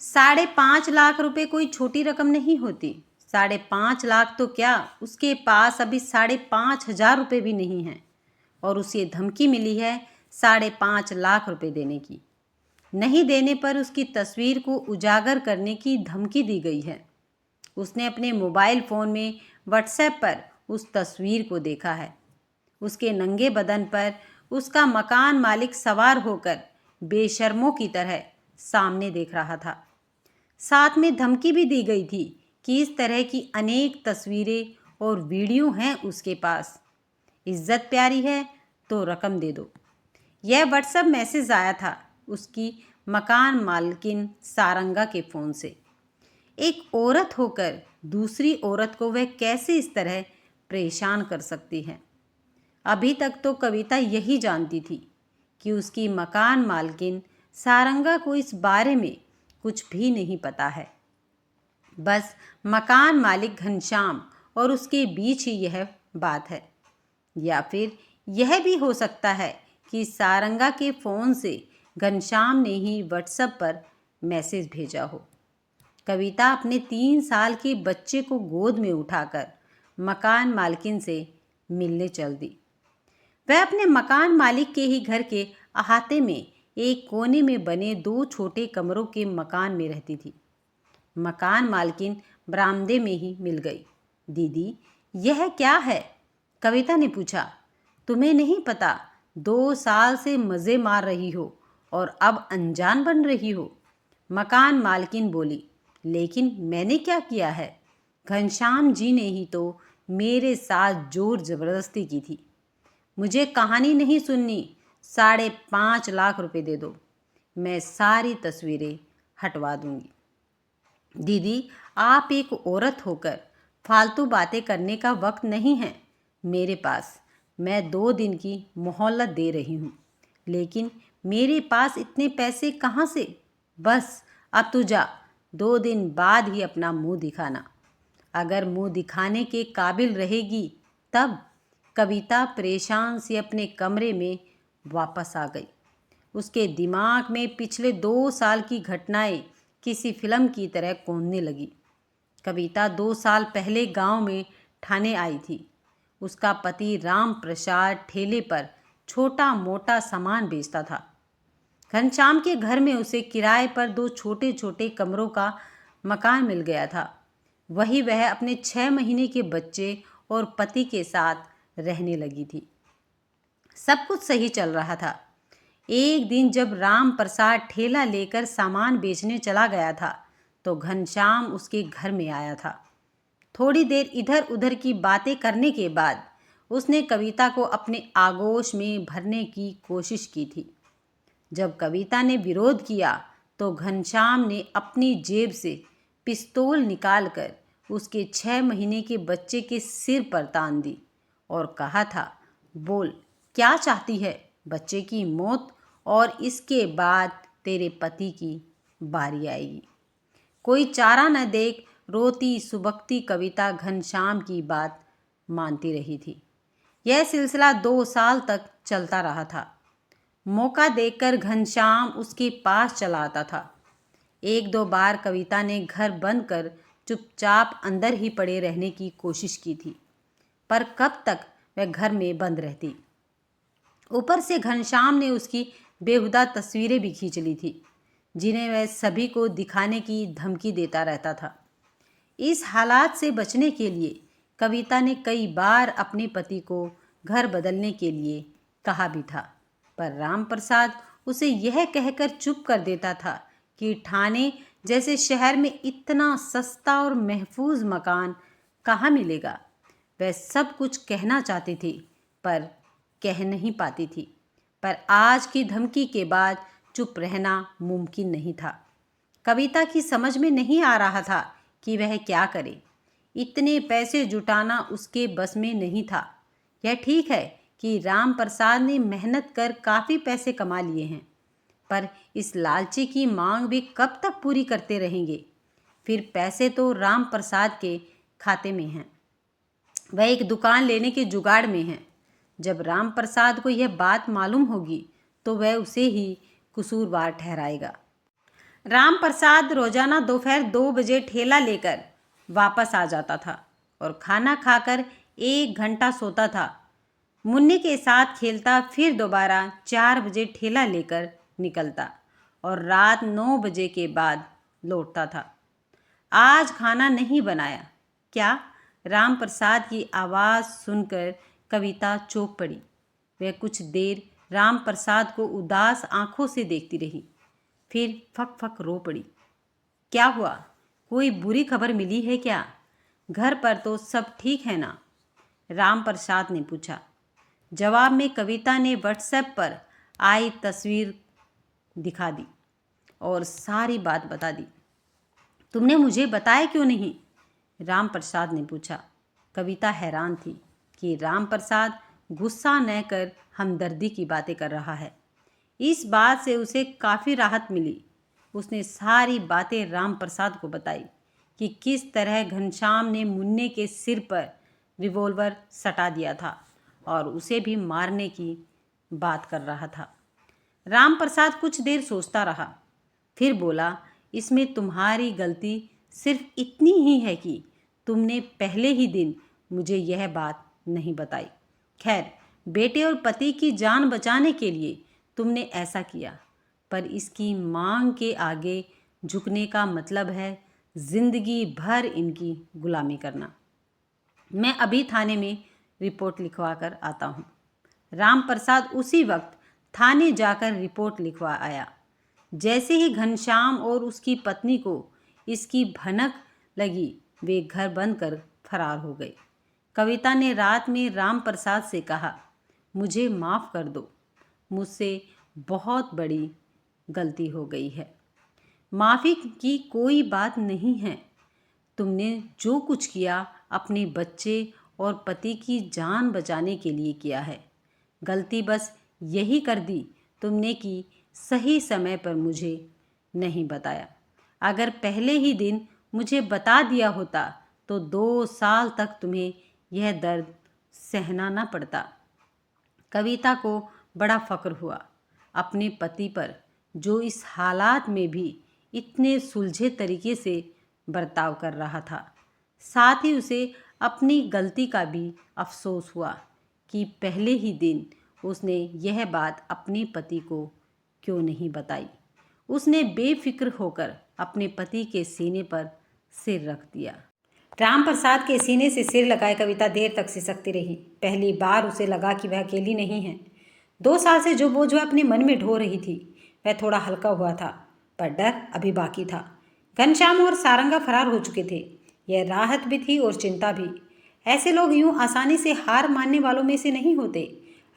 ₹5.5 लाख कोई छोटी रकम नहीं होती। 5.5 लाख तो क्या, उसके पास अभी ₹5,500 भी नहीं हैं और उसे धमकी मिली है ₹5.5 लाख देने की। नहीं देने पर उसकी तस्वीर को उजागर करने की धमकी दी गई है। उसने अपने मोबाइल फ़ोन में व्हाट्सएप पर उस तस्वीर को देखा है। उसके नंगे बदन पर उसका मकान मालिक सवार होकर बेशर्मों की तरह सामने देख रहा था। साथ में धमकी भी दी गई थी कि इस तरह की अनेक तस्वीरें और वीडियो हैं उसके पास। इज्जत प्यारी है तो रकम दे दो। यह व्हाट्सएप मैसेज आया था उसकी मकान मालकिन सारंगा के फ़ोन से। एक औरत होकर दूसरी औरत को वह कैसे इस तरह परेशान कर सकती है। अभी तक तो कविता यही जानती थी कि उसकी मकान मालकिन सारंगा को इस बारे में कुछ भी नहीं पता है। बस मकान मालिक घनश्याम और उसके बीच ही यह बात है। या फिर यह भी हो सकता है कि सारंगा के फ़ोन से घनश्याम ने ही व्हाट्सएप पर मैसेज भेजा हो। कविता अपने 3 साल के बच्चे को गोद में उठाकर मकान मालकिन से मिलने चल दी। वह अपने मकान मालिक के ही घर के अहाते में एक कोने में बने 2 छोटे कमरों के मकान में रहती थी। मकान मालकिन बरामदे में ही मिल गई। दीदी, यह क्या है? कविता ने पूछा। तुम्हें नहीं पता, 2 साल से मज़े मार रही हो और अब अनजान बन रही हो। मकान मालकिन बोली। लेकिन मैंने क्या किया है? घनश्याम जी ने ही तो मेरे साथ जोर ज़बरदस्ती की थी। मुझे कहानी नहीं सुननी, ₹5.5 लाख दे दो, मैं सारी तस्वीरें हटवा दूंगी। दीदी, आप एक औरत होकर फालतू बातें करने का वक्त नहीं है मेरे पास। मैं 2 दिन की मोहलत दे रही हूँ, लेकिन मेरे पास इतने पैसे कहाँ से? बस अब तू जा, 2 दिन बाद ही अपना मुंह दिखाना। अगर मुंह दिखाने के काबिल रहेगी तब। कविता परेशान सी अपने कमरे में वापस आ गई। उसके दिमाग में पिछले 2 साल की घटनाएं किसी फिल्म की तरह कौंधने लगी। कविता 2 साल पहले गांव में ठाणे आई थी। उसका पति राम प्रसाद ठेले पर छोटा मोटा सामान बेचता था। घनश्याम के घर में उसे किराए पर 2 छोटे छोटे कमरों का मकान मिल गया था। वही वह अपने 6 महीने के बच्चे और पति के साथ रहने लगी थी। सब कुछ सही चल रहा था। एक दिन जब राम प्रसाद ठेला लेकर सामान बेचने चला गया था तो घनश्याम उसके घर में आया था। थोड़ी देर इधर उधर की बातें करने के बाद उसने कविता को अपने आगोश में भरने की कोशिश की थी। जब कविता ने विरोध किया तो घनश्याम ने अपनी जेब से पिस्तौल निकालकर उसके 6 महीने के बच्चे के सिर पर तान दी और कहा था, बोल क्या चाहती है? बच्चे की मौत और इसके बाद तेरे पति की बारी आएगी। कोई चारा न देख रोती सुबकती कविता घनश्याम की बात मानती रही थी। यह सिलसिला 2 साल तक चलता रहा था। मौका देखकर घनश्याम उसके पास चला आता था। 1-2 बार कविता ने घर बंद कर चुपचाप अंदर ही पड़े रहने की कोशिश की थी, पर कब तक वह घर में बंद रहती। ऊपर से घनश्याम ने उसकी बेहुदा तस्वीरें भी खींच ली थी, जिन्हें वह सभी को दिखाने की धमकी देता रहता था। इस हालात से बचने के लिए कविता ने कई बार अपने पति को घर बदलने के लिए कहा भी था, पर राम प्रसाद उसे यह कहकर चुप कर देता था कि ठाणे जैसे शहर में इतना सस्ता और महफूज मकान कहाँ मिलेगा। वह सब कुछ कहना चाहती थी पर कह नहीं पाती थी। पर आज की धमकी के बाद चुप रहना मुमकिन नहीं था। कविता की समझ में नहीं आ रहा था कि वह क्या करे। इतने पैसे जुटाना उसके बस में नहीं था। यह ठीक है कि राम प्रसाद ने मेहनत कर काफ़ी पैसे कमा लिए हैं, पर इस लालची की मांग भी कब तक पूरी करते रहेंगे। फिर पैसे तो राम प्रसाद के खाते में हैं, वह एक दुकान लेने के जुगाड़ में हैं। जब राम प्रसाद को यह बात मालूम होगी तो वह उसे ही कसूरवार ठहराएगा। राम प्रसाद रोजाना दोपहर 2 बजे ठेला लेकर वापस आ जाता था और खाना खाकर 1 घंटा सोता था। मुन्नी के साथ खेलता, फिर दोबारा 4 बजे ठेला लेकर निकलता और रात 9 बजे के बाद लौटता था। आज खाना नहीं बनाया क्या? राम प्रसाद की आवाज़ सुनकर कविता चौंक पड़ी। वह कुछ देर राम प्रसाद को उदास आंखों से देखती रही, फिर फक फक रो पड़ी। क्या हुआ? कोई बुरी खबर मिली है क्या? घर पर तो सब ठीक है ना? राम प्रसाद ने पूछा। जवाब में कविता ने व्हाट्सएप पर आई तस्वीर दिखा दी और सारी बात बता दी। तुमने मुझे बताया क्यों नहीं? राम प्रसाद ने पूछा। कविता हैरान थी कि राम प्रसाद गुस्सा न कर हमदर्दी की बातें कर रहा है। इस बात से उसे काफ़ी राहत मिली। उसने सारी बातें राम प्रसाद को बताई कि किस तरह घनश्याम ने मुन्ने के सिर पर रिवॉल्वर सटा दिया था और उसे भी मारने की बात कर रहा था। राम प्रसाद कुछ देर सोचता रहा, फिर बोला, इसमें तुम्हारी गलती सिर्फ इतनी ही है कि तुमने पहले ही दिन मुझे यह बात नहीं बताई। खैर, बेटे और पति की जान बचाने के लिए तुमने ऐसा किया, पर इसकी मांग के आगे झुकने का मतलब है जिंदगी भर इनकी गुलामी करना। मैं अभी थाने में रिपोर्ट लिखवा कर आता हूँ। राम प्रसाद उसी वक्त थाने जाकर रिपोर्ट लिखवा आया। जैसे ही घनश्याम और उसकी पत्नी को इसकी भनक लगी, वे घर बंद कर फरार हो गए। कविता ने रात में राम प्रसाद से कहा, मुझे माफ़ कर दो, मुझसे बहुत बड़ी गलती हो गई है। माफ़ी की कोई बात नहीं है। तुमने जो कुछ किया अपने बच्चे और पति की जान बचाने के लिए किया है। गलती बस यही कर दी तुमने कि सही समय पर मुझे नहीं बताया। अगर पहले ही दिन मुझे बता दिया होता तो 2 साल तक तुम्हें यह दर्द सहना न पड़ता। कविता को बड़ा फ़क्र हुआ अपने पति पर, जो इस हालात में भी इतने सुलझे तरीके से बर्ताव कर रहा था। साथ ही उसे अपनी गलती का भी अफसोस हुआ कि पहले ही दिन उसने यह बात अपने पति को क्यों नहीं बताई। उसने बेफिक्र होकर अपने पति के सीने पर सिर रख दिया। राम प्रसाद के सीने से सिर लगाए कविता देर तक सिसकती रही। पहली बार उसे लगा कि वह अकेली नहीं है। 2 साल से जो बोझ वह अपने मन में ढो रही थी, वह थोड़ा हल्का हुआ था, पर डर अभी बाकी था। घनश्याम और सारंगा फरार हो चुके थे। यह राहत भी थी और चिंता भी। ऐसे लोग यूं आसानी से हार मानने वालों में से नहीं होते।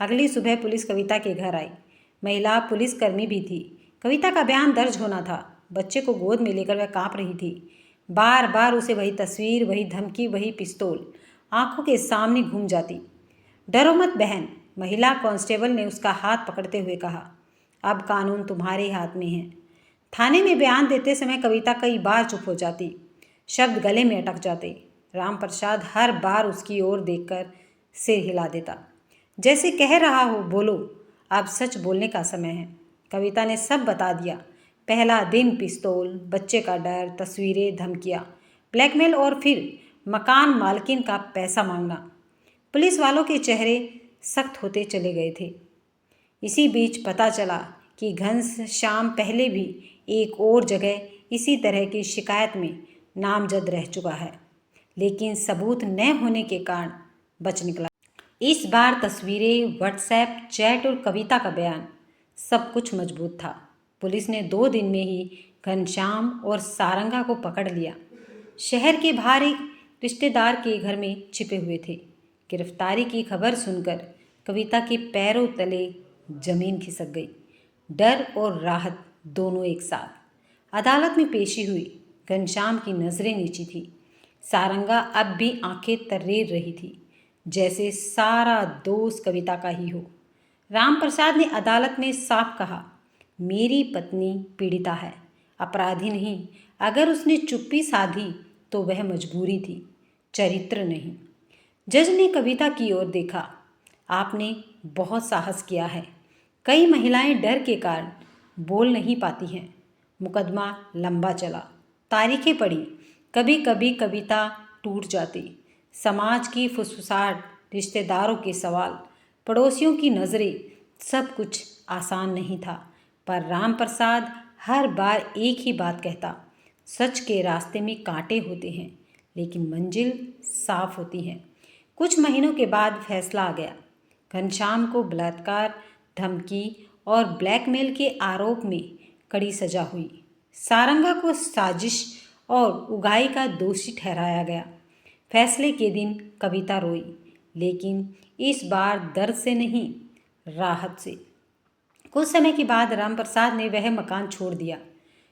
अगली सुबह पुलिस कविता के घर आई। महिला पुलिसकर्मी भी थी। कविता का बयान दर्ज होना था। बच्चे को गोद में लेकर वह काँप रही थी। बार बार उसे वही तस्वीर, वही धमकी, वही पिस्तौल आंखों के सामने घूम जाती। डरो मत बहन, महिला कांस्टेबल ने उसका हाथ पकड़ते हुए कहा। अब कानून तुम्हारे हाथ में है। थाने में बयान देते समय कविता कई बार चुप हो जाती, शब्द गले में अटक जाते। राम प्रसाद हर बार उसकी ओर देखकर सिर हिला देता, जैसे कह रहा हो, बोलो, अब सच बोलने का समय है। कविता ने सब बता दिया। पहला दिन पिस्तौल, बच्चे का डर, तस्वीरें, धमकियाँ, ब्लैकमेल और फिर मकान मालकिन का पैसा मांगना। पुलिस वालों के चेहरे सख्त होते चले गए थे। इसी बीच पता चला कि घनश्याम पहले भी एक और जगह इसी तरह की शिकायत में नामजद रह चुका है, लेकिन सबूत न होने के कारण बच निकला। इस बार तस्वीरें, व्हाट्सएप चैट और कविता का बयान, सब कुछ मजबूत था। पुलिस ने 2 दिन में ही घनश्याम और सारंगा को पकड़ लिया। शहर के बाहर एक रिश्तेदार के घर में छिपे हुए थे। गिरफ्तारी की खबर सुनकर कविता के पैरों तले जमीन खिसक गई। डर और राहत दोनों एक साथ। अदालत में पेशी हुई। घनश्याम की नज़रें नीची थी। सारंगा अब भी आंखें तर्रेर रही थी, जैसे सारा दोष कविता का ही हो। राम प्रसाद ने अदालत में साफ कहा, मेरी पत्नी पीड़िता है, अपराधी नहीं। अगर उसने चुप्पी साधी तो वह मजबूरी थी, चरित्र नहीं। जज ने कविता की ओर देखा। आपने बहुत साहस किया है। कई महिलाएं डर के कारण बोल नहीं पाती हैं। मुकदमा लंबा चला, तारीखें पड़ी, कभी कभी कविता टूट जाती। समाज की फुसफुसाहट, रिश्तेदारों के सवाल, पड़ोसियों की नज़रें, सब कुछ आसान नहीं था। पर राम प्रसाद हर बार एक ही बात कहता, सच के रास्ते में कांटे होते हैं लेकिन मंजिल साफ होती है। कुछ महीनों के बाद फैसला आ गया। घनश्याम को बलात्कार, धमकी और ब्लैकमेल के आरोप में कड़ी सजा हुई। सारंगा को साजिश और उगाई का दोषी ठहराया गया। फैसले के दिन कविता रोई, लेकिन इस बार दर्द से नहीं, राहत से। कुछ समय के बाद रामप्रसाद ने वह मकान छोड़ दिया।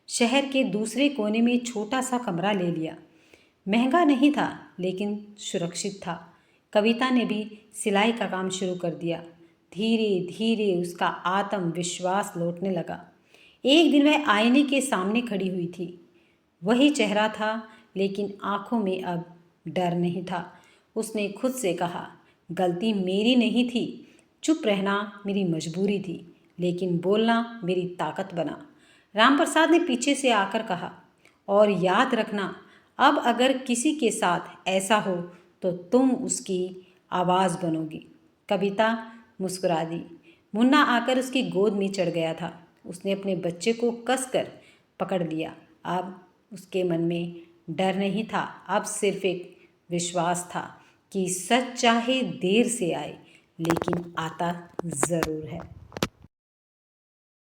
शहर के दूसरे कोने में छोटा सा कमरा ले लिया। महंगा नहीं था लेकिन सुरक्षित था। कविता ने भी सिलाई का काम शुरू कर दिया। धीरे धीरे उसका आत्मविश्वास लौटने लगा। एक दिन वह आईने के सामने खड़ी हुई थी। वही चेहरा था लेकिन आंखों में अब डर नहीं था। उसने खुद से कहा, गलती मेरी नहीं थी, चुप रहना मेरी मजबूरी थी, लेकिन बोलना मेरी ताकत बना। रामप्रसाद ने पीछे से आकर कहा, और याद रखना, अब अगर किसी के साथ ऐसा हो तो तुम उसकी आवाज़ बनोगी। कविता मुस्कुरा दी। मुन्ना आकर उसकी गोद में चढ़ गया था। उसने अपने बच्चे को कसकर पकड़ लिया। अब उसके मन में डर नहीं था, अब सिर्फ एक विश्वास था कि सच चाहे देर से आए लेकिन आता ज़रूर है।